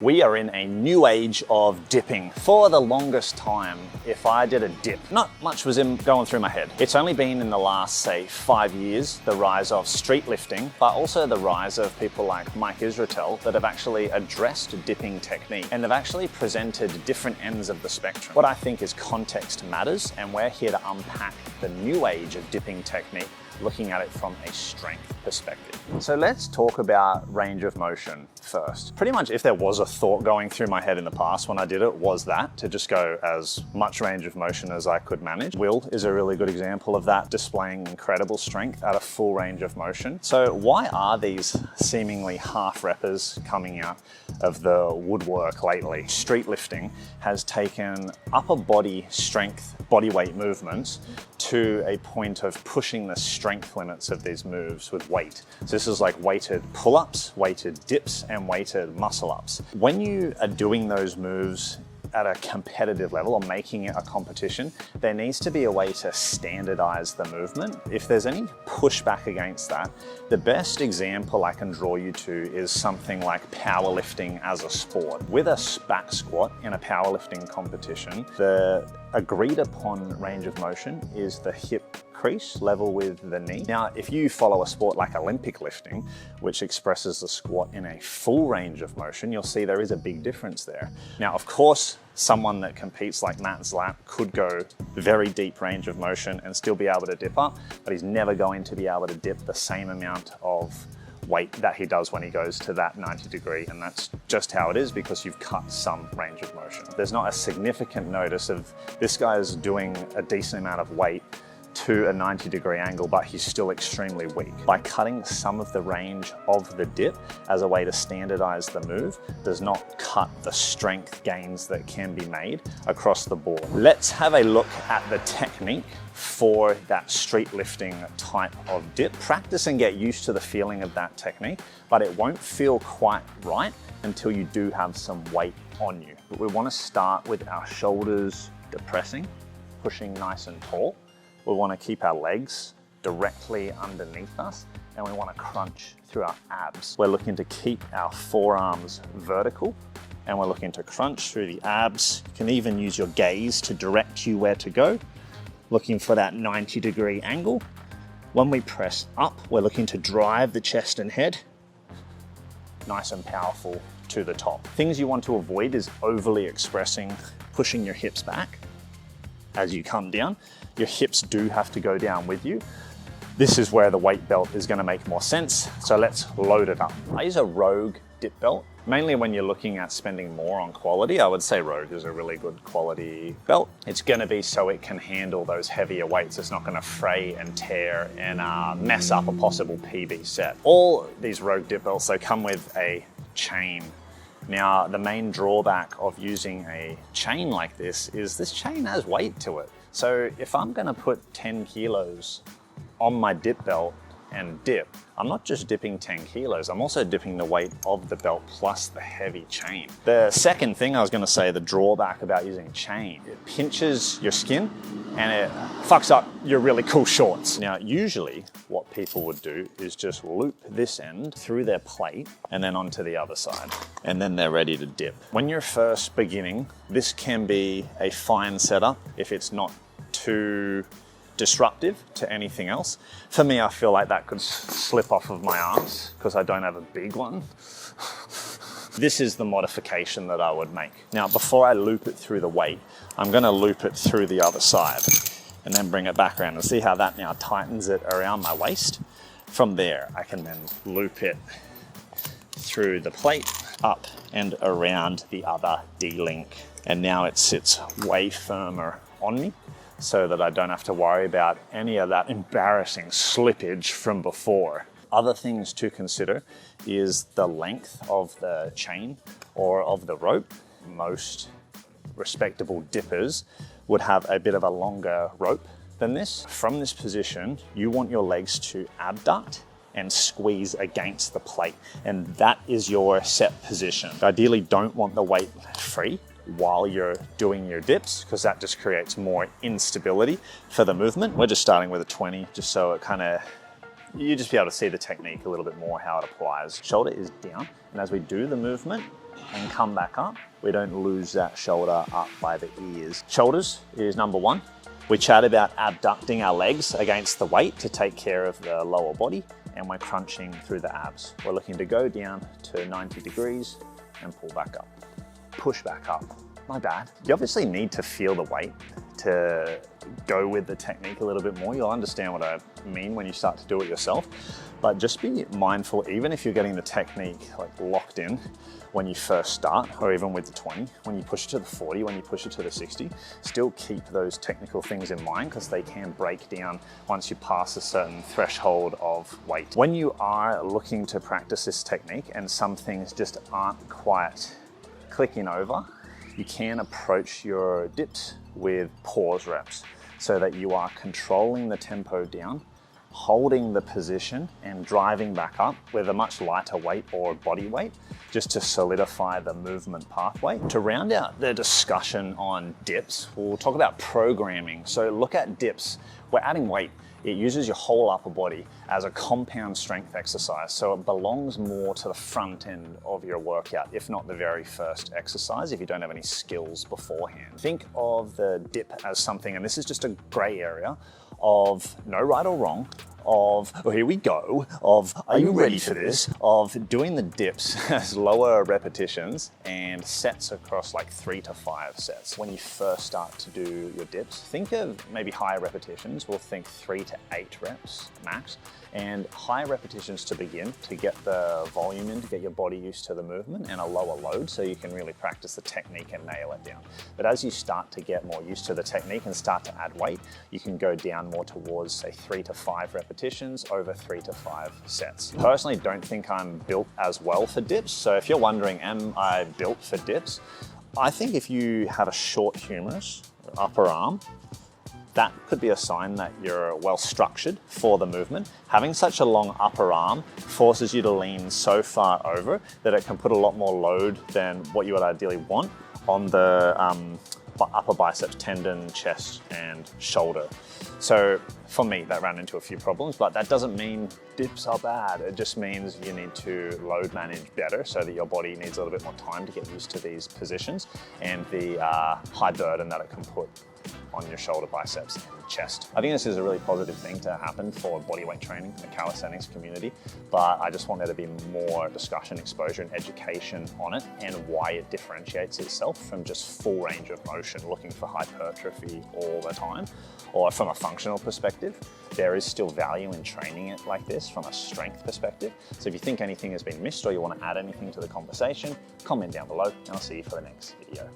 We are in a new age of dipping. For the longest time, if I did a dip, not much was going through my head. It's only been in the last, say, 5 years, the rise of street lifting, but also the rise of people like Mike Israetel that have actually addressed dipping technique, and they've actually presented different ends of the spectrum. What I think is context matters, and we're here to unpack the new age of dipping technique, looking at it from a strength perspective. So let's talk about range of motion first. Pretty much if there was a thought going through my head in the past when I did it, was that to just go as much range of motion as I could manage. Will is a really good example of that, displaying incredible strength at a full range of motion. So why are these seemingly half reppers coming out of the woodwork lately? Street lifting has taken upper body strength, body weight movements to a point of pushing the strength limits of these moves with weight. So this is like weighted pull-ups, weighted dips, and weighted muscle-ups. When you are doing those moves at a competitive level or making it a competition, there needs to be a way to standardize the movement. If there's any pushback against that, the best example I can draw you to is something like powerlifting as a sport. With a back squat in a powerlifting competition, the agreed upon range of motion is the hip crease level with the knee. Now, if you follow a sport like Olympic lifting, which expresses the squat in a full range of motion, you'll see there is a big difference there. Now, of course, someone that competes like Matt Zlapp could go very deep range of motion and still be able to dip up, but he's never going to be able to dip the same amount of weight that he does when he goes to that 90 degree, and that's just how it is because you've cut some range of motion. There's not a significant notice of this guy is doing a decent amount of weight to a 90 degree angle, but he's still extremely weak. By cutting some of the range of the dip as a way to standardize the move does not cut the strength gains that can be made across the board. Let's have a look at the technique for that street lifting type of dip. Practice and get used to the feeling of that technique, but it won't feel quite right until you do have some weight on you. But we want to start with our shoulders depressing, pushing nice and tall. We want to keep our legs directly underneath us, and we want to crunch through our abs. We're looking to keep our forearms vertical, and we're looking to crunch through the abs. You can even use your gaze to direct you where to go, looking for that 90 degree angle. When we press up, we're looking to drive the chest and head nice and powerful to the top. Things you want to avoid is overly expressing, pushing your hips back as you come down. Your hips do have to go down with you. This is where the weight belt is going to make more sense. So let's load it up. I use a Rogue dip belt. Mainly when you're looking at spending more on quality, I would say Rogue is a really good quality belt. It's going to be so it can handle those heavier weights. It's not going to fray and tear and mess up a possible PB set. All these Rogue dip belts, they come with a chain. Now, the main drawback of using a chain like this is this chain has weight to it. So if I'm gonna put 10 kilos on my dip belt and dip, I'm not just dipping 10 kilos, I'm also dipping the weight of the belt plus the heavy chain. The second thing I was gonna say, the drawback about using chain, it pinches your skin and it fucks up your really cool shorts. Now, usually what people would do is just loop this end through their plate and then onto the other side, and then they're ready to dip. When you're first beginning, this can be a fine setup if it's not too disruptive to anything else. For me, I feel like that could slip off of my arms because I don't have a big one. This is the modification that I would make. Now, before I loop it through the weight, I'm gonna loop it through the other side and then bring it back around and see how that now tightens it around my waist. From there, I can then loop it through the plate, up and around the other D-link. And now it sits way firmer on me, so that I don't have to worry about any of that embarrassing slippage from before. Other things to consider is the length of the chain or of the rope. Most respectable dippers would have a bit of a longer rope than this. From this position, you want your legs to abduct and squeeze against the plate, and that is your set position. Ideally, don't want the weight free while you're doing your dips, because that just creates more instability for the movement. We're just starting with a 20, just so it kind of, you just be able to see the technique a little bit more, how it applies. Shoulder is down, and as we do the movement, and come back up. We don't lose that shoulder up by the ears. Shoulders is number one. We chat about abducting our legs against the weight to take care of the lower body, and we're crunching through the abs. We're looking to go down to 90 degrees and pull back up. Push back up. My bad. You obviously need to feel the weight to go with the technique a little bit more. You'll understand what I mean when you start to do it yourself. But just be mindful, even if you're getting the technique like locked in when you first start, or even with the 20, when you push it to the 40, when you push it to the 60, still keep those technical things in mind because they can break down once you pass a certain threshold of weight. When you are looking to practice this technique and some things just aren't quite clicking over, you can approach your dips with pause reps so that you are controlling the tempo down, holding the position and driving back up with a much lighter weight or body weight just to solidify the movement pathway. To round out the discussion on dips, we'll talk about programming. So look at dips. We're adding weight. It uses your whole upper body as a compound strength exercise. So it belongs more to the front end of your workout, if not the very first exercise, if you don't have any skills beforehand. Think of the dip as something, and this is just a gray area, of no right or wrong, of, oh, here we go, of, are you ready for this? Of doing the dips as lower repetitions and sets across like 3 to 5 sets. When you first start to do your dips, think of maybe higher repetitions. We'll think 3 to 8 reps max, and higher repetitions to begin to get the volume in, to get your body used to the movement, and a lower load so you can really practice the technique and nail it down. But as you start to get more used to the technique and start to add weight, you can go down more towards say 3 to 5 repetitions over 3 to 5 sets. Personally, don't think I'm built as well for dips. So if you're wondering, am I built for dips? I think if you have a short humerus, upper arm, that could be a sign that you're well structured for the movement. Having such a long upper arm forces you to lean so far over that it can put a lot more load than what you would ideally want on the upper biceps tendon, chest, and shoulder. So for me, that ran into a few problems, but that doesn't mean dips are bad. It just means you need to load manage better so that your body needs a little bit more time to get used to these positions and the high burden that it can put on your shoulder, biceps, and chest. I think this is a really positive thing to happen for bodyweight training in the calisthenics community, but I just want there to be more discussion, exposure, and education on it and why it differentiates itself from just full range of motion, looking for hypertrophy all the time, or from a functional perspective. There is still value in training it like this from a strength perspective. So if you think anything has been missed or you want to add anything to the conversation, comment down below and I'll see you for the next video.